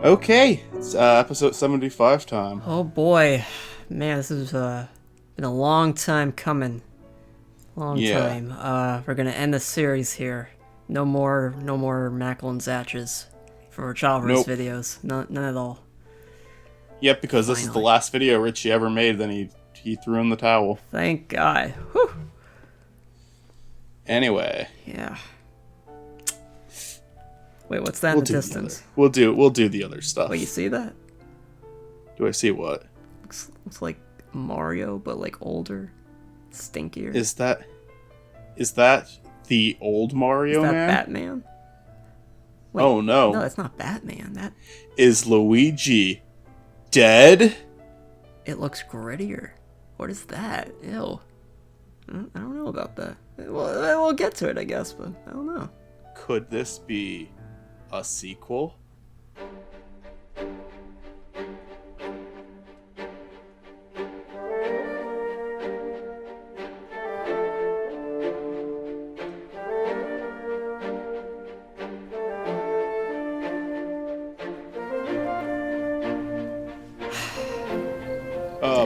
Okay, it's episode 75 time. Oh boy, man, this has been a long time coming. Long time. We're gonna end the series here. No more Makal and Zatches for Richalvarez videos. None at all. Yep, because this is the last video Richie ever made. Then he threw in the towel. Thank God. Whew. Anyway. Yeah. Wait, what's that in the distance? We'll do the other stuff. Wait, you see that? Do I see what? Looks like Mario, but like older, stinkier. Is that the old Mario man? Is that man? Batman? Wait, oh no! No, that's not Batman. That is Luigi dead? It looks grittier. What is that? Ew. I don't know about that. We'll get to it, I guess, but I don't know. Could this be a sequel?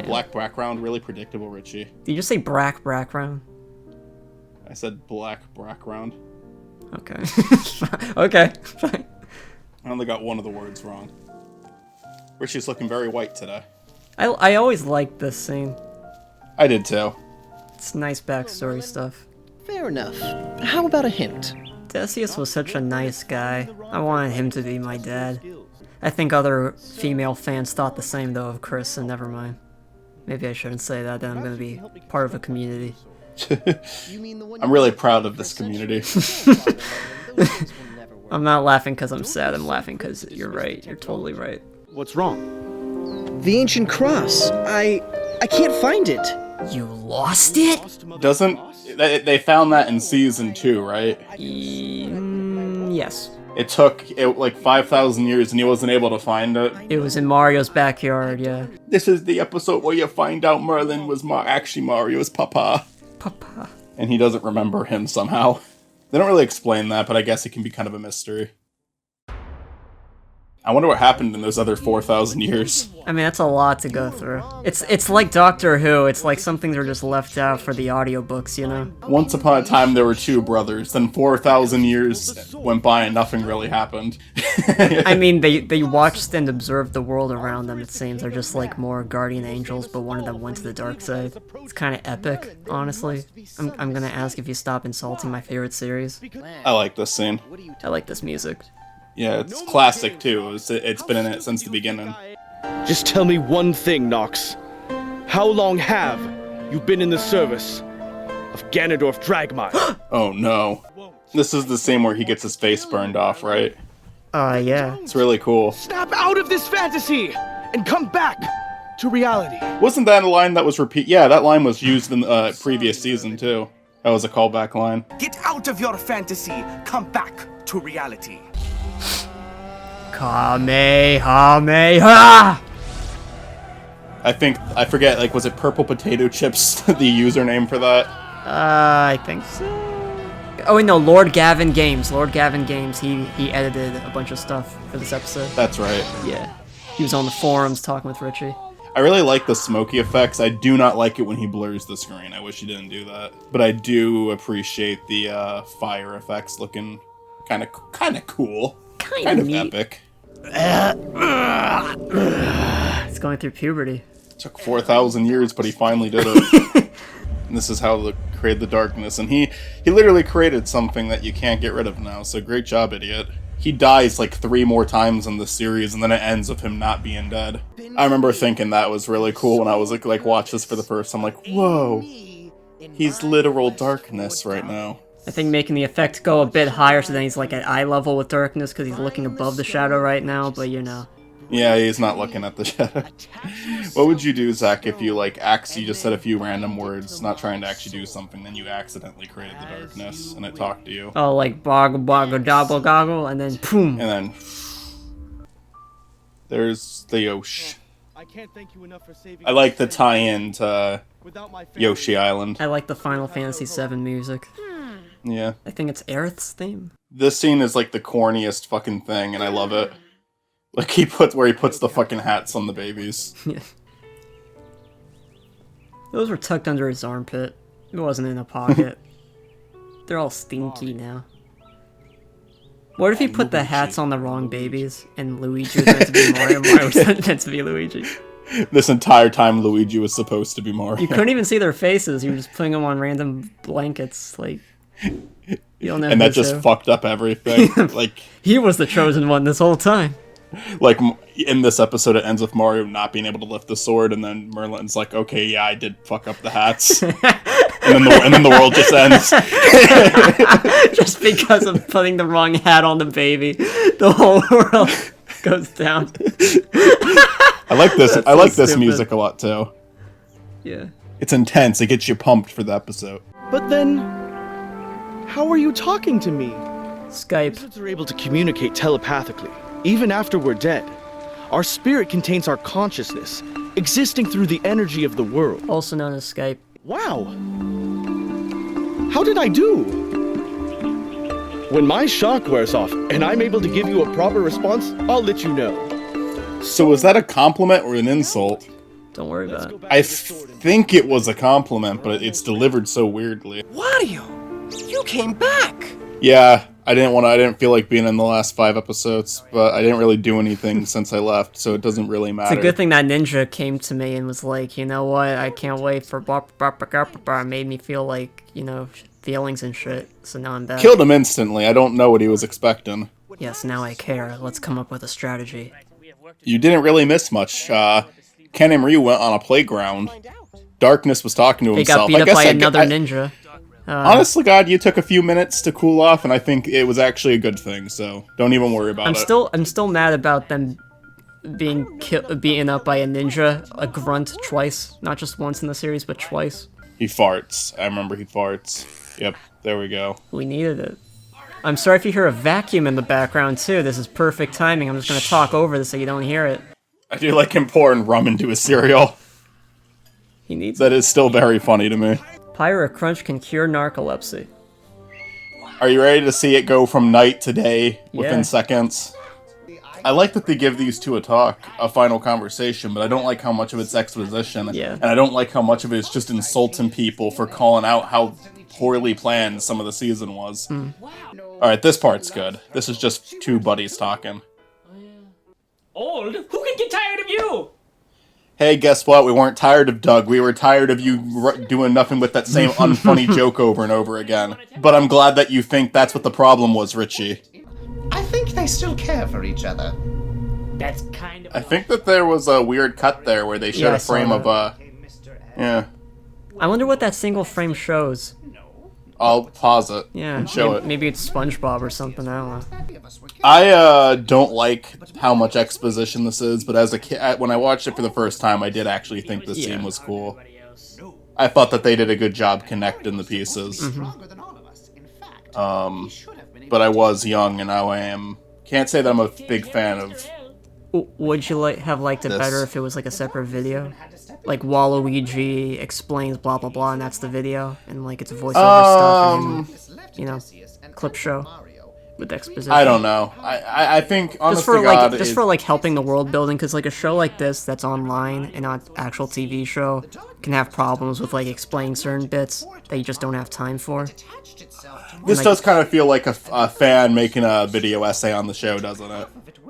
Black background, really predictable, Richie. Did you just say background? I said black background. Okay. Okay, fine. I only got one of the words wrong. Richie's looking very white today. I always liked this scene. I did too. It's nice backstory stuff. Fair enough. How about a hint? Decius was such a nice guy. I wanted him to be my dad. I think other female fans thought the same though of Chris, and never mind. Maybe I shouldn't say that, then I'm gonna be part of a community. I'm really proud of this community. I'm not laughing because I'm sad, I'm laughing because you're right. You're totally right. What's wrong? The ancient cross. I can't find it. You lost it? Doesn't... They found that in Season 2, right? Yes. It took, like, 5,000 years and he wasn't able to find it. It was in Mario's backyard, yeah. This is the episode where you find out Merlin was actually Mario's papa. Papa. And he doesn't remember him somehow. They don't really explain that, but I guess it can be kind of a mystery. I wonder what happened in those other 4,000 years. I mean, that's a lot to go through. It's like Doctor Who. It's like some things are just left out for the audiobooks, you know? Once upon a time, there were two brothers. Then 4,000 years went by and nothing really happened. I mean, they watched and observed the world around them, it seems. They're just like more guardian angels, but one of them went to the dark side. It's kind of epic, honestly. I'm gonna ask if you stop insulting my favorite series. I like this scene. I like this music. Yeah, it's classic too. It's been in it since the beginning. Just tell me one thing, Nox. How long have you been in the service of Ganondorf Dragmire? Oh no. This is the scene where he gets his face burned off, right? Yeah. It's really cool. Snap out of this fantasy and come back to reality. Wasn't that a line that was Yeah, that line was used in the previous season too. That was a callback line. Get out of your fantasy. Come back to reality. Kamehameha! I forget, like, was it Purple Potato Chips, the username for that? I think so. Oh wait, no, Lord Gavin Games. Lord Gavin Games, he edited a bunch of stuff for this episode. That's right. Yeah. He was on the forums talking with Richie. I really like the smoky effects. I do not like it when he blurs the screen. I wish he didn't do that. But I do appreciate the fire effects looking kind of cool. Kind of epic. It's going through puberty. It took 4,000 years, but he finally did it. And this is how they created the darkness. And he literally created something that you can't get rid of now. So great job, idiot. He dies like 3 more times in the series, and then it ends with him not being dead. I remember thinking that was really cool when I was like watch this for the first time. Like, whoa, he's literal darkness right now. I think making the effect go a bit higher so then he's like at eye level with darkness because he's looking above the shadow right now, but you know. Yeah, he's not looking at the shadow. What would you do, Zach, if you like you just said a few random words, not trying to actually do something, then you accidentally created the darkness and it talked to you? Oh, like boggle boggle dobble goggle, and then boom. And then there's the Yosh. I like the tie-in to Yoshi Island. I like the Final Fantasy VII music. Yeah. I think it's Aerith's theme. This scene is like the corniest fucking thing, and I love it. Like where he puts the fucking hats on the babies. Yeah. Those were tucked under his armpit. It wasn't in a pocket. They're all stinky now. What if he put the hats on the wrong babies and Luigi was meant to be Mario? Mario was meant to be Luigi. This entire time, Luigi was supposed to be Mario. You couldn't even see their faces. You were just putting them on random blankets, like. You don't know. And that just fucked up everything. Like he was the chosen one this whole time. Like in this episode, it ends with Mario not being able to lift the sword, and then Merlin's like, "Okay, yeah, I did fuck up the hats," and then the world just ends. Just because of putting the wrong hat on the baby, the whole world goes down. I like this. That's I like so this stupid. music a lot too. Yeah. It's intense. It gets you pumped for the episode. But then, how are you talking to me? Skype. Lizards are able to communicate telepathically, even after we're dead. Our spirit contains our consciousness, existing through the energy of the world. Also known as Skype. Wow! How did I do? When my shock wears off and I'm able to give you a proper response, I'll let you know. So was that a compliment or an insult? Don't worry about it. I think it was a compliment, but it's delivered so weirdly. Wario, you came back! Yeah, I didn't feel like being in the last 5 episodes, but I didn't really do anything since I left, so it doesn't really matter. It's a good thing that ninja came to me and was like, you know what, I can't wait for made me feel like, you know, feelings and shit, so now I'm back. Killed him instantly. I don't know what he was expecting. Yes, now I care. Let's come up with a strategy. You didn't really miss much. Ken and Ryu went on a playground. Darkness was talking to They got himself. beat up by another ninja. Honestly, God, you took a few minutes to cool off, and I think it was actually a good thing. So don't even worry about it. I'm still mad about them being beaten up by a ninja, a grunt twice, not just once in the series, but twice. He farts. I remember he farts. Yep, there we go. We needed it. I'm sorry if you hear a vacuum in the background too. This is perfect timing. I'm just gonna talk over this so you don't hear it. I do like him pouring rum into his cereal. He needs That is still very funny to me. Pyro Crunch can cure narcolepsy. Are you ready to see it go from night to day within Yeah. seconds? I like that they give these two a final conversation, but I don't like how much of it's exposition. Yeah. And I don't like how much of it is just insulting people for calling out how poorly planned some of the season was. Alright, this part's good. This is just two buddies talking. Old? Who can get tired of you? Hey, guess what? We weren't tired of Doug. We were tired of you doing nothing but that same unfunny joke over and over again. But I'm glad that you think that's what the problem was, Richie. I think they still care for each other. That's kind of. I think that there was a weird cut there where they showed Yeah, I a saw frame that. of, yeah. I wonder what that single frame shows. I'll pause it Yeah, and show it. maybe it's SpongeBob or something. I don't know. I don't like how much exposition this is, but as a kid, when I watched it for the first time, I did actually think this scene was cool. I thought that they did a good job connecting the pieces. But I was young, and now I am. Can't say that I'm a big fan of. Would you have liked it This. better if it was like a separate video? Like Waluigi explains blah blah blah and that's the video? And like it's voiceover stuff and, you know, clip show with exposition. I don't know. I think honestly, Just for God, like for like helping the world building, because like a show like this that's online and not actual TV show can have problems with like explaining certain bits that you just don't have time for. this does kind of feel like a fan making a video essay on the show, doesn't it?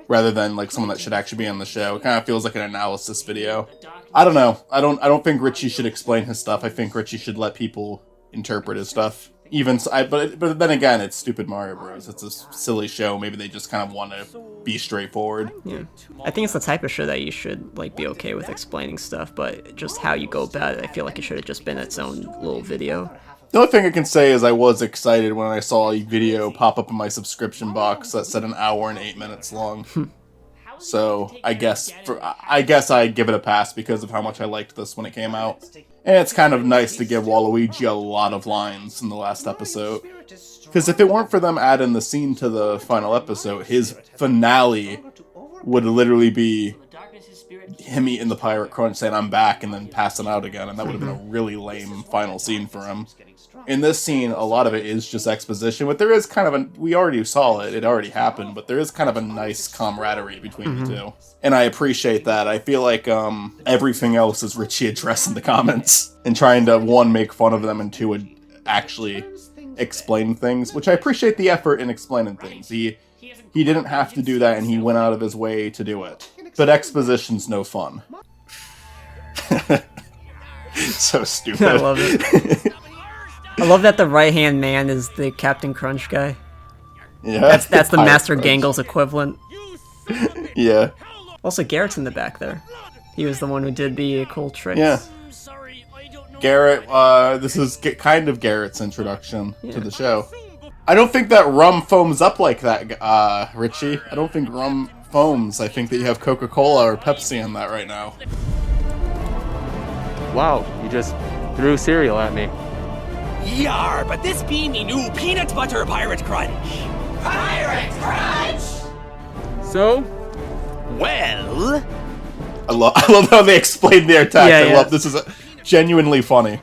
Rather than like someone that should actually be on the show. It kind of feels like an analysis video. I don't know. I don't think Richie should explain his stuff. I think Richie should let people interpret his stuff. But then again, it's stupid Mario Bros. It's a silly show. Maybe they just kind of want to be straightforward. Yeah, I think it's the type of show that you should like be okay with explaining stuff, but just how you go about it, I feel like it should have just been its own little video. The only thing I can say is I was excited when I saw a video pop up in my subscription box that said 1 hour and 8 minutes long. So I guess I give it a pass because of how much I liked this when it came out. And it's kind of nice to give Waluigi a lot of lines in the last episode. Because if it weren't for them adding the scene to the final episode, his finale would literally be him eating the pirate crunch saying I'm back and then passing out again, and that would have been a really lame final scene for him. in this scene, a lot of it is just exposition, but there is kind of we already saw it already happened, but there is kind of a nice camaraderie between the two. And I appreciate that. I feel like everything else is Richie addressing the comments and trying to, one, make fun of them, and two, actually explain things, which I appreciate the effort in explaining things. He didn't have to do that, and he went out of his way to do it. But exposition's no fun. So stupid. I love it. I love that the right-hand man is the Captain Crunch guy. Yeah, That's the Master Crunch. Gangle's equivalent. Yeah. Also, Garrett's in the back there. He was the one who did the cool tricks. Yeah. Garrett, this is kind of Garrett's introduction to the show. I don't think that rum foams up like that, Richie. I don't think rum foams. I think that you have Coca-Cola or Pepsi in that right now. Wow, you just threw cereal at me. Yar, but this be me new peanut butter pirate crunch. Pirate crunch! So? Well... I love how they explain their attack. Yeah, I yeah. love this. Is genuinely funny.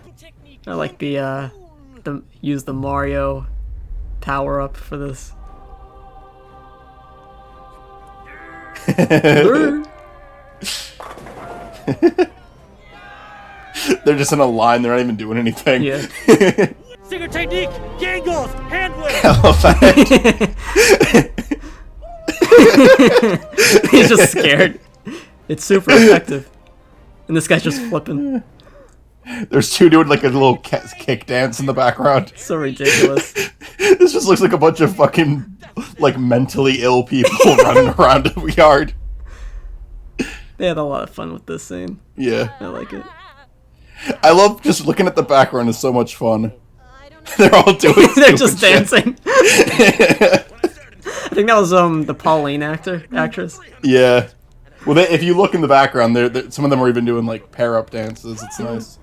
I like the use the Mario power up for this. They're just in a line. They're not even doing anything. Yeah. Singer technique, Gangles, hand whip. I love that. He's just scared. It's super effective. And this guy's just flipping. There's two doing like a little kick dance in the background. So ridiculous. This just looks like a bunch of fucking like mentally ill people running around a yard. They had a lot of fun with this scene. Yeah. I like it. I love just looking at the background. It's so much fun. They're all doing They're just shit. dancing. I think that was the Pauline actress. Yeah. Well, if you look in the background, some of them are even doing like pair-up dances. It's nice.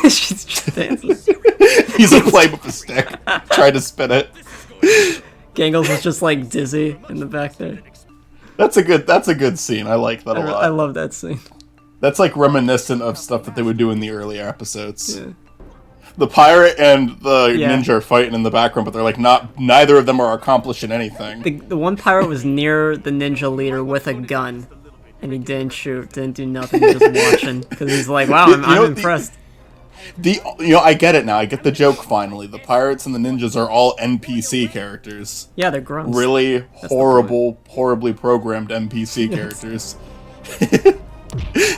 She's just dancing. He's like playing with a stick, trying to spin it. Gangles is just like dizzy in the back there. That's a good scene. I like that a lot. I love that scene. That's like reminiscent of stuff that they would do in the earlier episodes. Yeah. The pirate and the Yeah. ninja are fighting in the background, but they're like neither of them are accomplishing anything. The one pirate was near the ninja leader with a gun, and he didn't shoot, didn't do nothing, just watching, because he's like, wow, I'm impressed. I get it now. I get the joke finally. The pirates and the ninjas are all NPC characters. Yeah, they're grunts. Really horribly programmed NPC characters.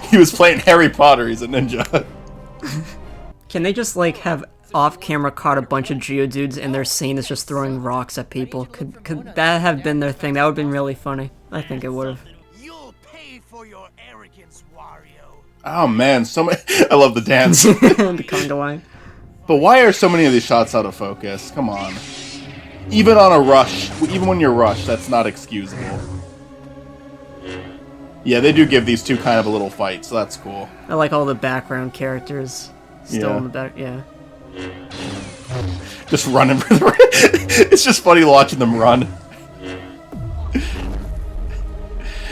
He was playing Harry Potter. He's a ninja. Can they just like have off-camera caught a bunch of Geodudes and their scene is just throwing rocks at people? Could that have been their thing? That would have been really funny. I think it would have. You'll pay for your arrogance, Wario. Oh man, so many. I love the dance. The conga line. But why are so many of these shots out of focus? Come on. Even on a rush, even when you're rushed, that's not excusable. Yeah, they do give these two kind of a little fight, so that's cool. I like all the background characters still Yeah. in the back. Yeah. Just running for the. It's just funny watching them run.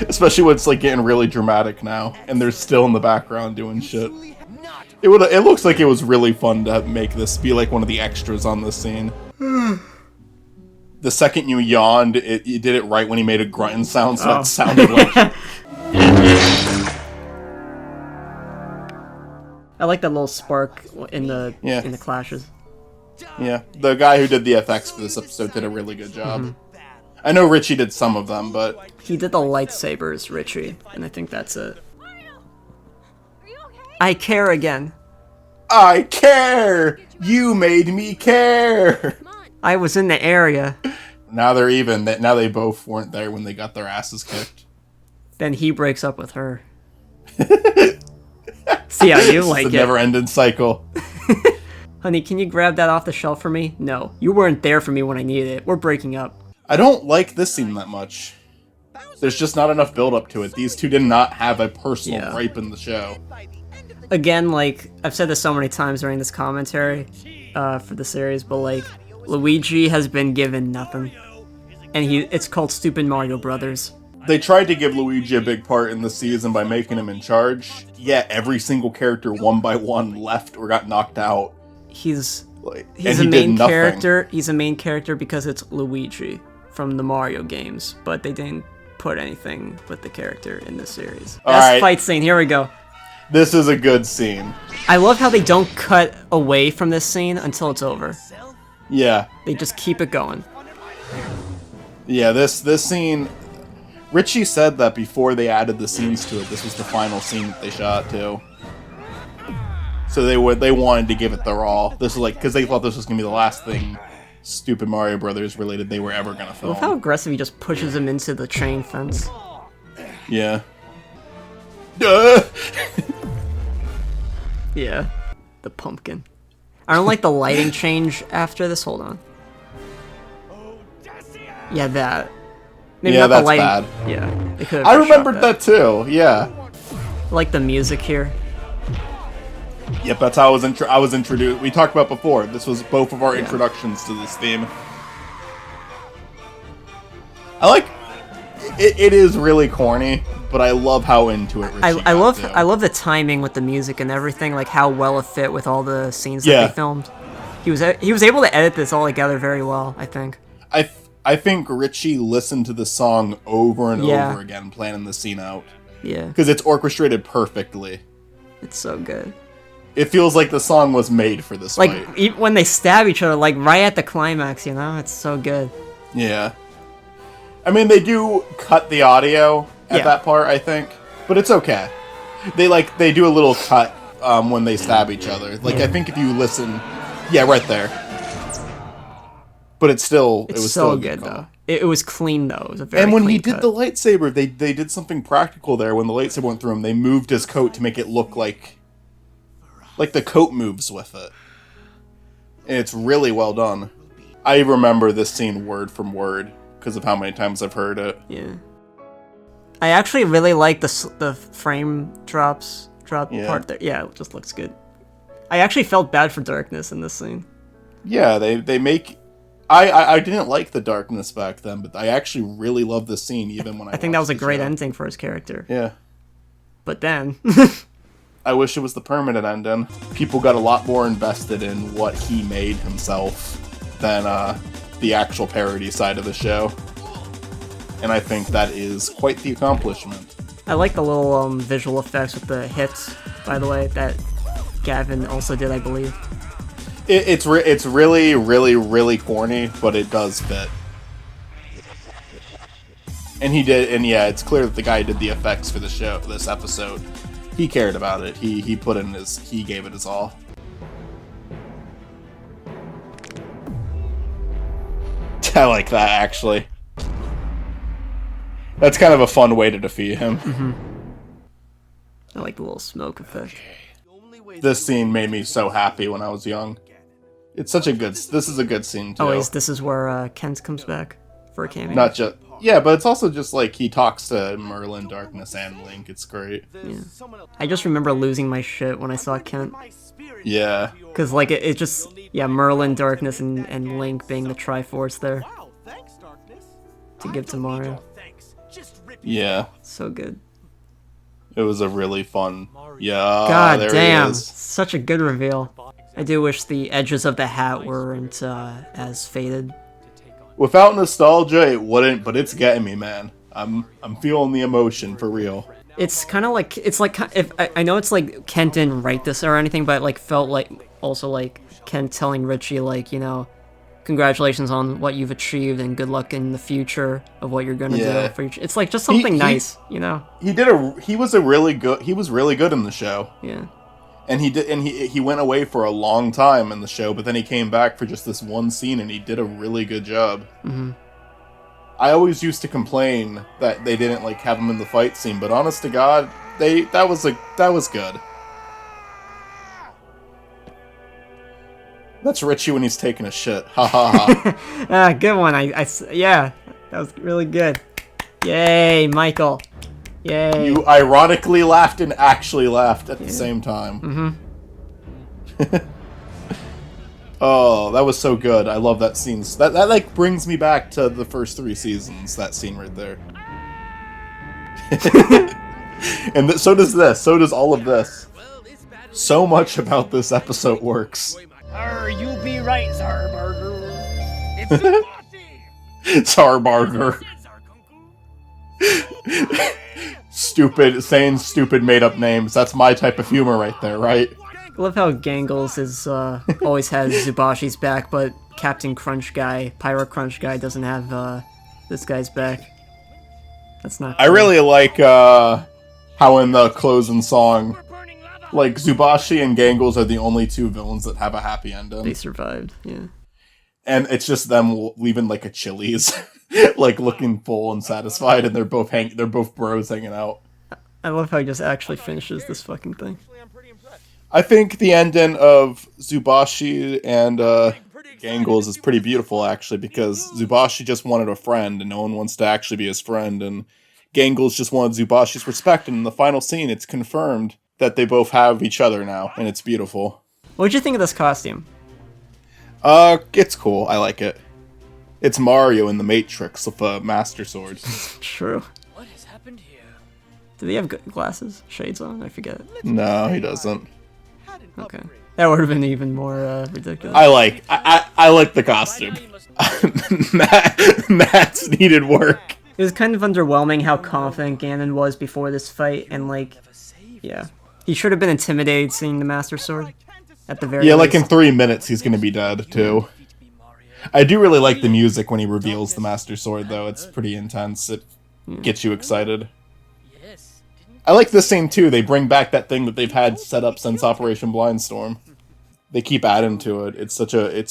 Especially when it's like getting really dramatic now, and they're still in the background doing shit. It looks like it was really fun to make this be like one of the extras on this scene. The second you yawned, you did it right when he made a grunting sound, so it sounded like. I like that little spark in the clashes. Yeah, the guy who did the FX for this episode did a really good job. I know Richie did some of them, but He did the lightsabers, Richie, and I think that's it. I care again. I care! You made me care! I was in the area. Now they're even. Now they both weren't there when they got their asses kicked. Then he breaks up with her. See how you like It's a it. never-ending cycle. Honey, can you grab that off the shelf for me? No. You weren't there for me when I needed it. We're breaking up. I don't like this scene that much. There's just not enough build-up to it. These two did not have a personal gripe in the show. Again, like, I've said this so many times during this commentary for the series, but, like, Luigi has been given nothing. And it's called Stupid Mario Brothers. They tried to give Luigi a big part in the season by making him in charge. Yeah, every single character one by one left or got knocked out. He's Like, He's and a he did main nothing. character. He's a main character because it's Luigi from the Mario games, but they didn't put anything with the character in this series. All Best right. fight scene. Here we go. This is a good scene. I love how they don't cut away from this scene until it's over. Yeah. They just keep it going. Yeah, this scene... Richie said that before they added the scenes to it, this was the final scene that they shot, too. So they wanted to give it their all. This is like... Because they thought this was going to be the last thing stupid Mario Brothers related they were ever going to I film. love how aggressive he just pushes him into the chain fence. Yeah. Duh! Yeah. The pumpkin. I don't like the lighting change after this. Hold on. Yeah, that. Maybe Yeah, not the that's lighting. bad. Yeah, they could've I just shot remembered that too, yeah. I like the music here. Yep, that's how I was introduced. We talked about before. This was both of our introductions to this theme. I like it is really corny, but I love how into it Richie I love got, too. I love the timing with the music and everything, like how well it fit with all the scenes that Yeah. they filmed. He was able to edit this all together very well, I think. I think Richie listened to the song over and Yeah. over again, planning the scene out. Yeah, Because it's orchestrated perfectly. it's so good. It feels like the song was made for this Like fight. when they stab each other, like right at the climax, you know, it's so good. Yeah. I mean, they do cut the audio at Yeah. that part, I think, but it's okay. They do a little cut when they stab each other. Like, I think if you listen, yeah, right there. But it was So still a good call. though. It was clean though. It was a very And when he clean did cut. the lightsaber, they did something practical there. When the lightsaber went through him, they moved his coat to make it look like the coat moves with it. And it's really well done. I remember this scene word from word because of how many times I've heard it. Yeah. I actually really like the frame drop Yeah. part there. Yeah, it just looks good. I actually felt bad for Darkness in this scene. Yeah, they make... I didn't like the darkness back then, but I actually really love this scene even when I I think that was a watched the great show. ending for his character. Yeah. But then, I wish it was the permanent ending. People got a lot more invested in what he made himself than the actual parody side of the show. And I think that is quite the accomplishment. I like the little visual effects with the hits, by the way, that Gavin also did, I believe. It's really, really, really corny, but it does fit. And he did, and yeah, it's clear that the guy who did the effects for the show, this episode, he cared about it. He gave it his all. I like that, actually. That's kind of a fun way to defeat him. I like the little smoke effect. This scene made me so happy when I was young. It's such a good... This is a good scene, too. Oh, this is where Kent comes back for a cameo. Not just... Yeah, but it's also just like he talks to Merlin, Darkness, and Link. It's great. Yeah. I just remember losing my shit when I saw Kent. Yeah. Because, like, it just... Yeah, Merlin, Darkness, and Link being the Triforce there. To give to Mario. Yeah. So good. It was a really fun... Yeah, God there damn. he is. Such a good reveal. I do wish the edges of the hat weren't as faded. Without nostalgia, it wouldn't, but it's getting me, man. I'm feeling the emotion, for real. It's kind of like... It's like... If I know it's like Kent didn't write this or anything, but it like felt like... Also like Kent telling Richie, like, you know... Congratulations on what you've achieved and good luck in the future of what you're gonna Yeah. do. It's like just something nice, you know? He was really good in the show. Yeah. And he went away for a long time in the show, but then he came back for just this one scene and he did a really good job. Mm-hmm. I always used to complain that they didn't like have him in the fight scene, but honest to God, that was good. That's Richie when he's taking a shit. Ha ha ha. Good one. Yeah, that was really good. Yay, Michael. Yay. You ironically laughed and actually laughed at the same time. Mm-hmm. Oh, that was so good. I love that scene. That like brings me back to the first 3 seasons, that scene right there. And so does this. So does all of this. So much about this episode works. You be right, Zarburger. It's Zarbarger. Saying stupid made up names. That's my type of humor right there, right? I love how Gangles is always has Zubashi's back, but Captain Crunch Guy, Pyro Crunch Guy, doesn't have this guy's back. That's not I cool. really like how in the closing song, like, Zubashi and Gangles are the only two villains that have a happy ending. They survived, yeah. And it's just them leaving, like, a Chili's, like, looking full and satisfied, and they're both bros hanging out. I love how he just actually finishes this fucking thing. I think the ending of Zubashi and Gangles is pretty beautiful, actually, because Zubashi just wanted a friend, and no one wants to actually be his friend, and Gangles just wanted Zubashi's respect, and in the final scene, it's confirmed that they both have each other now, and it's beautiful. What'd you think of this costume? It's cool. I like it. It's Mario in the Matrix with a Master Sword. True. What has happened here? Do they have glasses? Shades on? I forget. No, he doesn't. Okay. That would have been even more ridiculous. I like the costume. Matt's needed work. It was kind of underwhelming how confident Ganon was before this fight, and like, yeah. He should have been intimidated seeing the Master Sword at the very least. Like in 3 minutes he's gonna be dead, too. I do really like the music when he reveals the Master Sword, though. It's pretty intense. It gets you excited. I like this scene, too. They bring back that thing that they've had set up since Operation Blindstorm. They keep adding to it. It's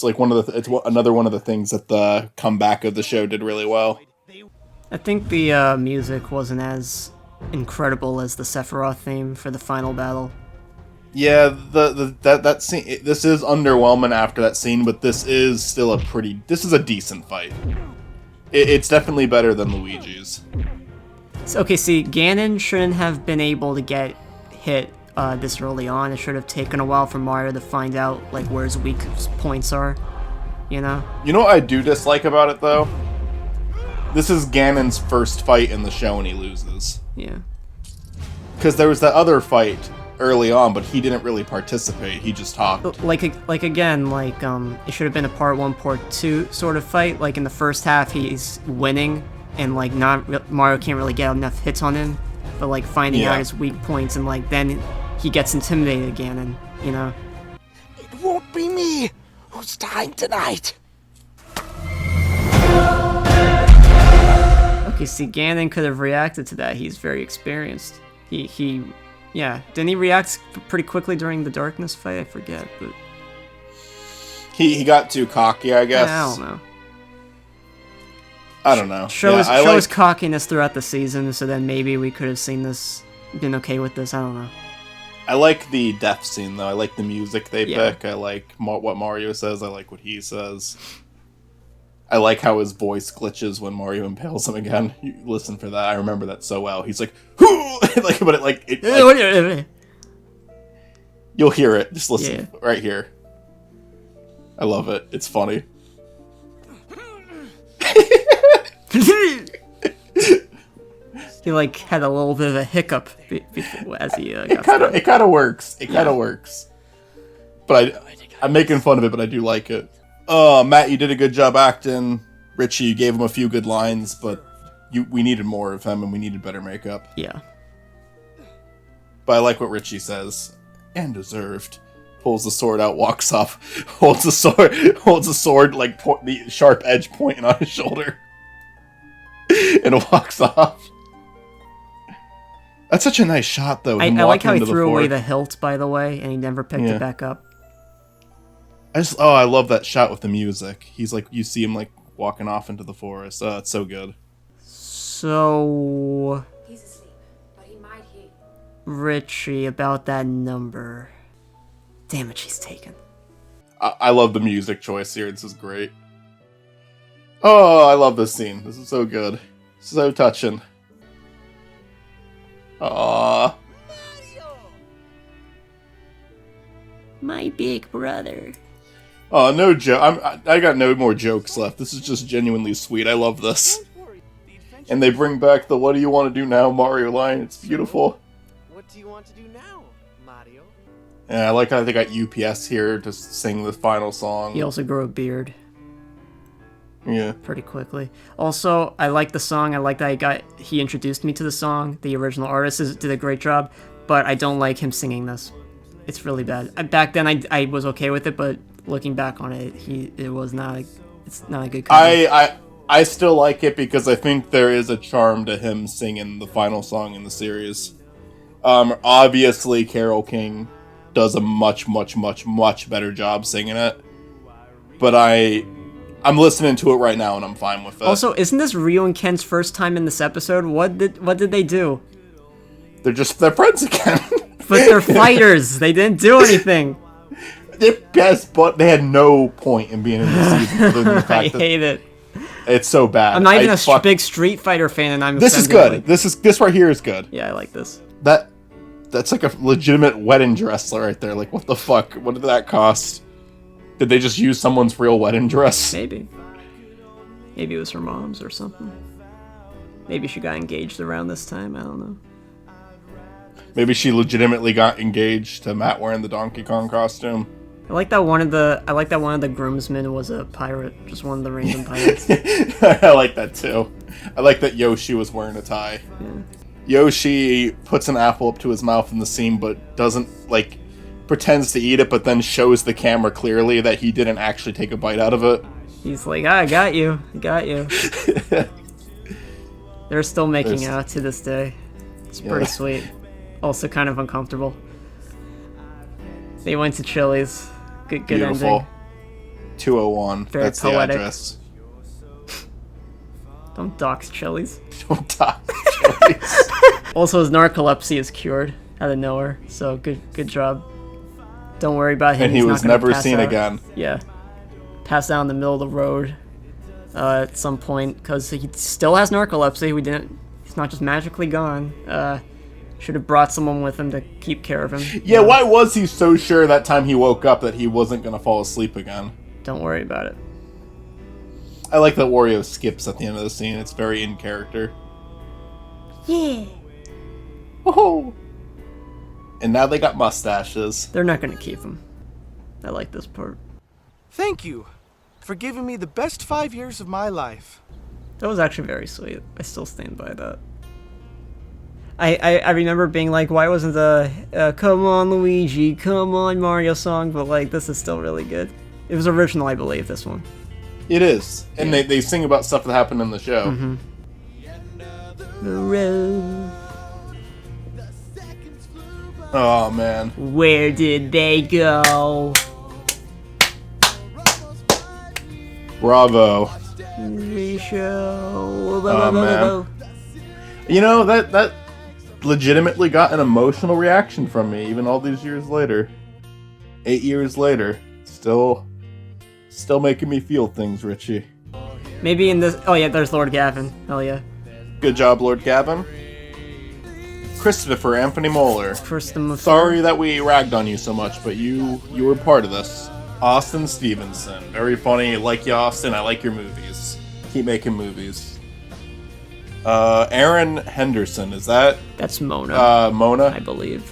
like another one of the things that the comeback of the show did really well. I think the music wasn't as incredible as the Sephiroth theme for the final battle. Yeah, that scene. This is underwhelming after that scene, but this is still this is a decent fight. It's definitely better than Luigi's. So, okay, see, Ganon shouldn't have been able to get hit this early on. It should have taken a while for Mario to find out like where his weak points are. You know? You know what I do dislike about it, though? This is Ganon's first fight in the show and he loses. Yeah. Because there was that other fight early on, but he didn't really participate. He just talked. Like again, it should have been a part 1, part 2 sort of fight. Like in the first half, he's winning, and like Mario can't really get enough hits on him. But like finding out his weak points, and like then he gets intimidated again, and you know. It won't be me who's dying tonight. Okay, see, Ganon could have reacted to that. He's very experienced. Yeah. Didn't he react pretty quickly during the darkness fight? I forget, but... He got too cocky, I guess. I don't know. I don't know. Show his cockiness throughout the season, so then maybe we could have seen this, been okay with this, I don't know. I like the death scene, though. I like the music they pick. I like what Mario says. I like what he says. I like how his voice glitches when Mario impales him again. You listen for that. I remember that so well. He's like, "Hoo!" You'll hear it. Just listen right here. I love it. It's funny. He like had a little bit of a hiccup as he got it kind of works. It kind of works. But I'm making fun of it, but I do like it. Oh, Matt, you did a good job acting. Richie, you gave him a few good lines, but we needed more of him and we needed better makeup. Yeah. But I like what Richie says. And deserved. Pulls the sword out, walks up, holds the sword like the sharp edge pointing on his shoulder, and walks off. That's such a nice shot, though. I like how he threw away the hilt, by the way, and he never picked it back up. I love that shot with the music. He's like, you see him like walking off into the forest. Oh, it's so good. So, he's asleep, but he might hear you. Richie, about that number. Damn it, she's taken. I love the music choice here. This is great. Oh, I love this scene. This is so good. So touching. Aww. My big brother. Oh, no joke. I got no more jokes left. This is just genuinely sweet. I love this. And they bring back the "What do you want to do now, Mario" line. It's beautiful. What do you want to do now, Mario? Yeah, I like how they got UPS here to sing the final song. He also grew a beard Yeah. pretty quickly. Also, I like the song. I like that he introduced me to the song. The original artist did a great job, but I don't like him singing this. It's really bad. Back then, I was okay with it, but looking back on it, it's not a good cover. I still like it because I think there is a charm to him singing the final song in the series. Obviously, Carole King does a much, much, much, much better job singing it. But I'm listening to it right now and I'm fine with it. Also, isn't this Ryu and Ken's first time in this episode? What did they do? They're friends again. But they're fighters. They didn't do anything. Yes, but they had no point in being in the season. Other than the I fact hate it. It's so bad. I'm not even a big Street Fighter fan, and I'm. This is good. This right here is good. Yeah, I like this. That's like a legitimate wedding dress right there. Like, what the fuck? What did that cost? Did they just use someone's real wedding dress? Maybe it was her mom's or something. Maybe she got engaged around this time. I don't know. Maybe she legitimately got engaged to Matt wearing the Donkey Kong costume. I like that one of the groomsmen was a pirate, just one of the random pirates. I like that too. I like that Yoshi was wearing a tie. Yeah. Yoshi puts an apple up to his mouth in the scene, but doesn't, like, pretends to eat it, but then shows the camera clearly that he didn't actually take a bite out of it. He's like, I got you. They're still making out to this day. It's pretty sweet. Also kind of uncomfortable. They went to Chili's. Good Beautiful. ending. 201. Very That's poetic. the address. Don't dox Chili's. Don't dox Chili's. Also, his narcolepsy is cured out of nowhere, so good job. Don't worry about him. And he He's was not gonna never pass seen out. again. Yeah. Pass out in the middle of the road at some point, because he still has narcolepsy. He's not just magically gone. Should have brought someone with him to keep care of him. Yeah, why was he so sure that time he woke up that he wasn't going to fall asleep again? Don't worry about it. I like that Wario skips at the end of the scene. It's very in character. Yeah. Oh. And now they got mustaches. They're not going to keep him. I like this part. Thank you for giving me the best 5 years of my life. That was actually very sweet. I still stand by that. I remember being like, why wasn't the Come On Luigi, Come On Mario song, but like, this is still really good. It was original, I believe, this one. It is. And they sing about stuff that happened in the show. Mm-hmm. The road. Oh, man. Where did they go? Bravo. Oh, man. You know, that legitimately got an emotional reaction from me, even all these years later. 8 years later. Still making me feel things, Richie. Maybe in this... Oh, yeah, there's Lord Gavin. Hell yeah. Good job, Lord Gavin. Christopher Anthony Moeller. Sorry that we ragged on you so much, but you were part of this. Austin Stevenson. Very funny. Like you, Austin. I like your movies. Keep making movies. Aaron Henderson. Is that... That's Mona. Mona? I believe.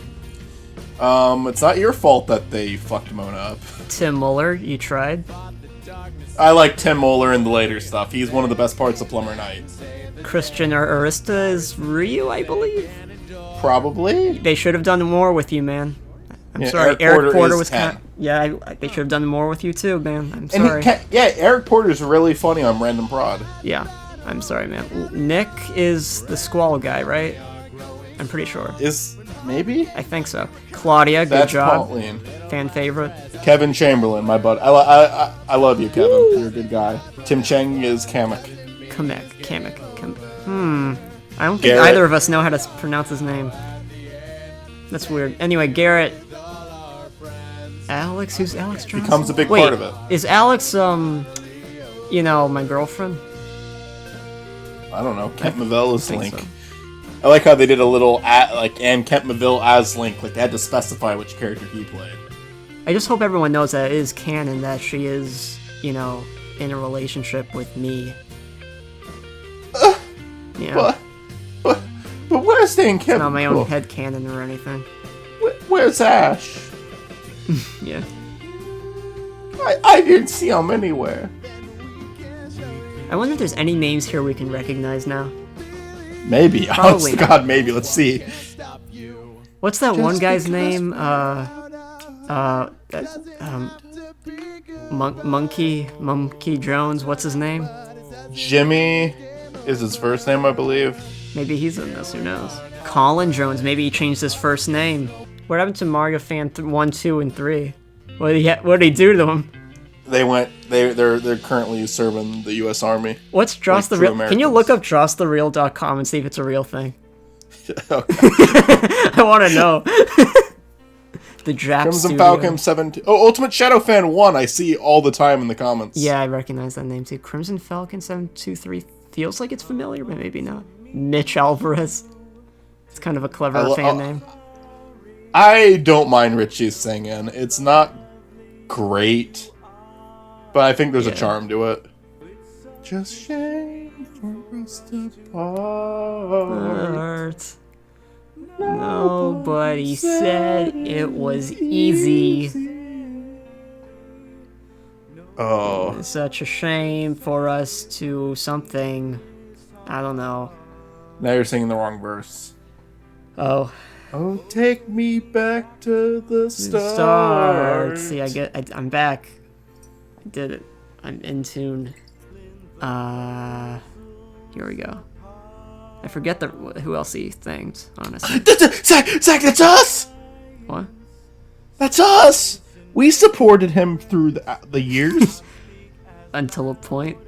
It's not your fault that they fucked Mona up. Tim Muller, you tried? I like Tim Muller in the later stuff. He's one of the best parts of Plumber Night. Christian Arista is Ryu, I believe? Probably. They should have done more with you, man. I'm Yeah, sorry. Eric Porter was Ken. they should have done more with you too, man. I'm sorry. Eric Porter's really funny on Random Prod. Yeah, I'm sorry, man. Nick is the Squall guy, right? I'm pretty sure. Maybe? I think so. Claudia, good That's job. Pauline. Fan favorite. Kevin Chamberlain, my bud. I love you, Kevin. Woo! You're a good guy. Tim Cheng is Kamek. Kamek. I don't think either of us know how to pronounce his name. That's weird. Anyway, Garrett. Alex? Who's Alex Johnson? Becomes a big part of it. Is Alex, my girlfriend? I don't know. Kent Mavell is Link. So. I like how they did a little and Kent Mavell as Link. Like, they had to specify which character he played. I just hope everyone knows that it is canon that she is, in a relationship with me. Yeah. But where's the Kent? It's not my own head canon or anything. Where's Ash? Yeah. I didn't see him anywhere. I wonder if there's any names here we can recognize now. Maybe. Probably Honest to not. God, maybe. Let's see. What's that one guy's name? Monkey Jones. What's his name? Jimmy is his first name, I believe. Maybe he's in this. Who knows? Colin Jones. Maybe he changed his first name. What happened to Mario Fan 1, 2, and 3? What did he do to them? They're currently serving the U.S. Army. What's Joss the Real? Can you look up jossthereal.com and see if it's a real thing? I want to know. The Jap Crimson Studio. Falcon 17. Oh, Ultimate Shadow Fan 1. I see all the time in the comments. Yeah, I recognize that name too. Crimson Falcon 723 feels like it's familiar, but maybe not. Mitch Alvarez. It's kind of a clever fan name. I don't mind Richie singing. It's not great, but I think there's a charm to it. Just shame for us to part. Nobody said it was easy. Oh. It's such a shame for us to something. I don't know. Now you're singing the wrong verse. Oh. Oh, take me back to the start. See, I'm back. I did it. I'm in tune. Here we go. I forget who else he thanked, honestly. Zach, that's us! What? That's us! We supported him through the years. Until a point.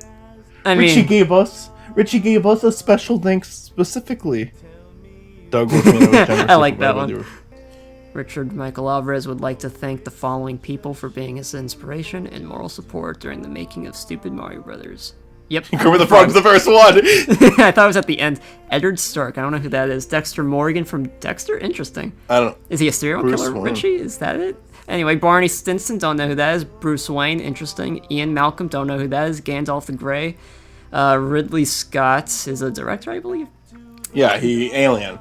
Richie gave us a special thanks specifically. Doug I like that one. Richard Michael Alvarez would like to thank the following people for being his inspiration and moral support during the making of Stupid Mario Brothers. Yep. Kermit the Frog's the first one. I thought it was at the end. Edward Stark. I don't know who that is. Dexter Morgan from Dexter? Interesting. I don't know. Is he a serial Bruce killer, Wayne. Richie? Is that it? Anyway, Barney Stinson. Don't know who that is. Bruce Wayne. Interesting. Ian Malcolm. Don't know who that is. Gandalf the Grey. Ridley Scott is a director, I believe. Yeah, Alien.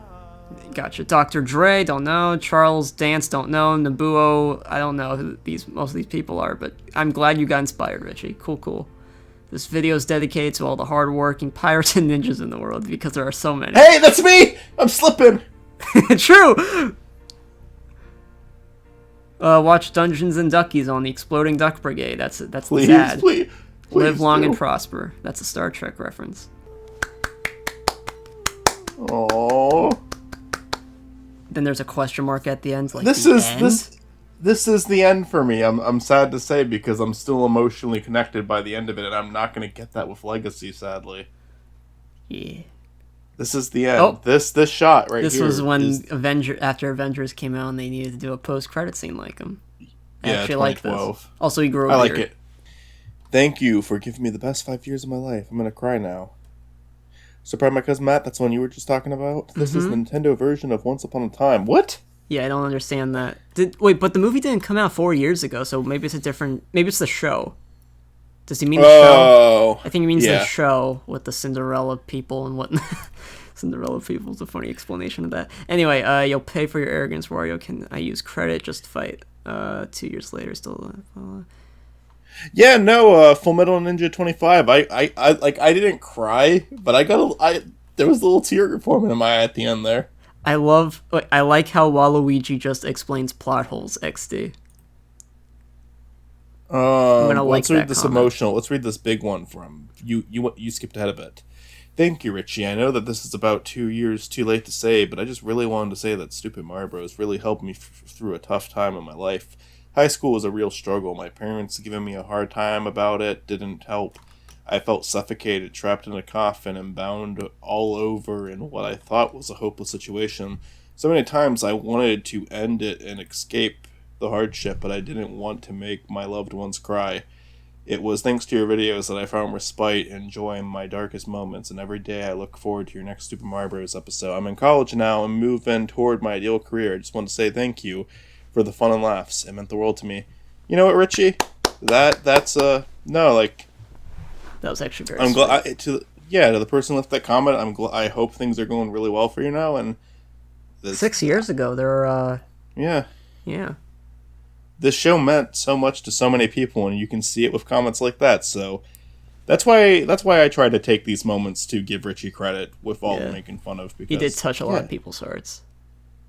Gotcha. Dr. Dre, don't know. Charles Dance, don't know. Nabuo, I don't know who most of these people are, but I'm glad you got inspired, Richie. Cool. This video is dedicated to all the hardworking pirates and ninjas in the world because there are so many. Hey, that's me! I'm slipping! True! Watch Dungeons and Duckies on the Exploding Duck Brigade. That's Please, the ad. please Live long do. and prosper. That's a Star Trek reference. Aww. Then there's a question mark at the end. Like This is the end for me. I'm sad to say because I'm still emotionally connected by the end of it, and I'm not going to get that with Legacy, sadly. Yeah. This is the end. Oh. This shot right here. This was when after Avengers came out and they needed to do a post-credit scene like him. I Yeah, actually like this. 2012. Also, he grew a I like beard. it. Thank you for giving me the best 5 years of my life. I'm going to cry now. Surprise, my cousin Matt, that's the one you were just talking about? This is the Nintendo version of Once Upon a Time. What? Yeah, I don't understand that. Wait, but the movie didn't come out 4 years ago, so maybe it's maybe it's the show. Does he mean the show? I think he means the show with the Cinderella people and whatnot. Cinderella people is a funny explanation of that. Anyway, you'll pay for your arrogance, Wario. Can I use credit? Just fight. 2 years later, still. Yeah, no, Full Metal Ninja 25. I didn't cry, but there was a little tear forming in my eye at the end there. I like how Waluigi just explains plot holes. XD. Let's read this emotional. Let's read this big one from you. You skipped ahead a bit. Thank you, Richie. I know that this is about 2 years too late to say, but I just really wanted to say that Stupid Mario Bros. Really helped me through a tough time in my life. High school was a real struggle. My parents giving me a hard time about it didn't help. I felt suffocated, trapped in a coffin, and bound all over in what I thought was a hopeless situation. So many times I wanted to end it and escape the hardship, but I didn't want to make my loved ones cry. It was thanks to your videos that I found respite and joy in my darkest moments, and every day I look forward to your next Super Mario Bros. Episode. I'm in college now and moving toward my ideal career. I just want to say thank you for the fun and laughs. It meant the world to me. You know what, Richie? That's no, like... That was actually very I'm sweet. glad to the person who left that comment. I hope things are going really well for you now. And 6 years ago, there were yeah. this show meant so much to so many people, and you can see it with comments like that. So that's why I try to take these moments to give Richie credit with all the making fun of, because he did touch a lot of people's hearts.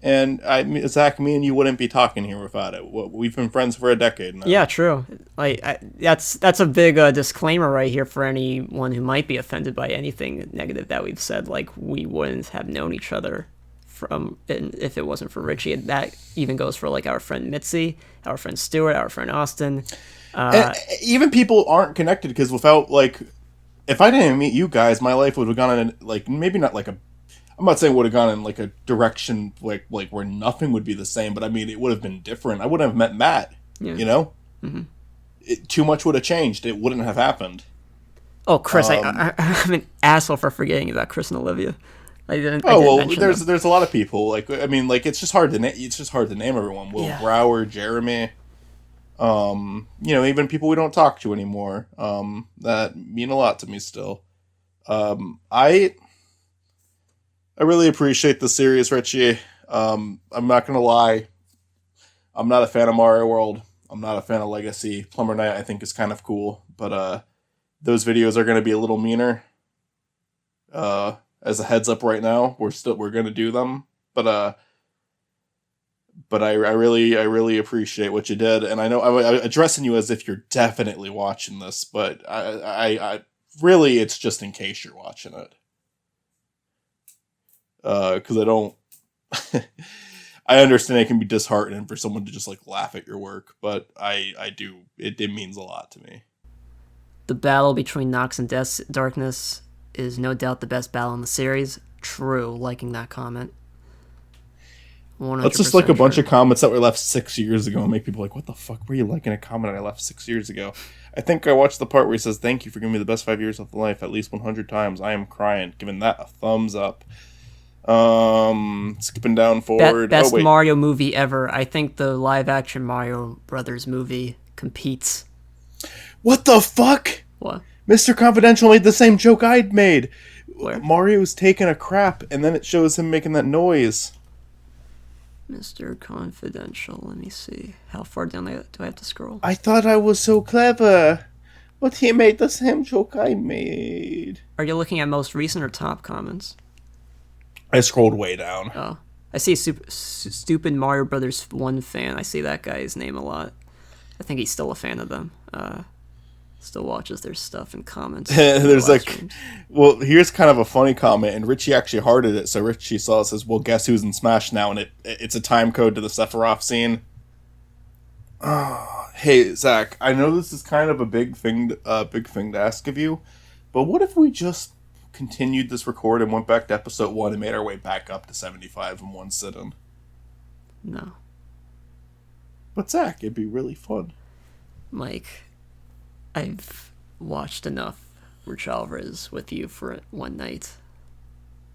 And Zach, me and you wouldn't be talking here without it. We've been friends for a decade now. Yeah, true. That's a big disclaimer right here for anyone who might be offended by anything negative that we've said. Like, we wouldn't have known each other if it wasn't for Richie. And that even goes for like our friend Mitzi, our friend Stuart, our friend Austin. And even people aren't connected, because without, like, if I didn't meet you guys, my life would have gone in, like, maybe not like I'm not saying it would have gone in like a direction like where nothing would be the same, but I mean, it would have been different. I wouldn't have met Matt, you know? Mm-hmm. Too much would have changed. It wouldn't have happened. Oh, Chris, I'm an asshole for forgetting about Chris and Olivia. I didn't there's them. There's a lot of people. Like, I mean, like, it's just hard to name everyone. Will Brower, Jeremy, you know, even people we don't talk to anymore, that mean a lot to me still. I really appreciate the series, Richie. I'm not gonna lie, I'm not a fan of Mario World. I'm not a fan of Legacy. Plumber Knight I think is kind of cool, but those videos are gonna be a little meaner. As a heads up right now, we're gonna do them, but I really appreciate what you did, and I know I'm addressing you as if you're definitely watching this, but I really, it's just in case you're watching it. Because I don't, I understand it can be disheartening for someone to just like laugh at your work, but I do, it means a lot to me. The battle between Nox and Darkness is no doubt the best battle in the series. True, liking that comment. 100% Let's just like a bunch of comments that were left 6 years ago and make people like, what the fuck were you liking a comment I left 6 years ago? I think I watched the part where he says, thank you for giving me the best 5 years of life at least 100 times. I am crying. Giving that a thumbs up. Skipping down forward. Best Mario movie ever. I think the live action Mario Brothers movie competes. What the fuck? What? Mr. Confidential made the same joke I'd made. Where? Mario's taking a crap, and then it shows him making that noise. Mr. Confidential. Let me see. How far down do I have to scroll? I thought I was so clever, but he made the same joke I made. Are you looking at most recent or top comments? I scrolled way down. Oh. I see Stupid Mario Brothers 1 fan. I see that guy's name a lot. I think he's still a fan of them. Still watches their stuff and comments. There's like, well, here's kind of a funny comment, and Richie actually hearted it. So Richie saw it, says, well, guess who's in Smash now? And it's a time code to the Sephiroth scene. Oh, hey, Zach, I know this is kind of a big thing to ask of you, but what if we just continued this record and went back to episode 1 and made our way back up to 75 in one sitting? No. But Zach, it'd be really fun. Mike, I've watched enough Richalvarez with you for one night.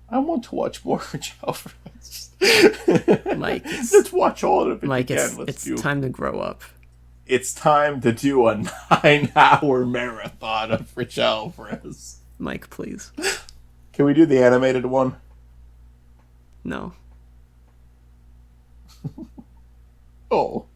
I want to watch more Richalvarez. Mike, let's watch all of it Mike, again. it's time to grow up. It's time to do a 9-hour marathon of Richalvarez. Mike, please. Can we do the animated one? No. Oh.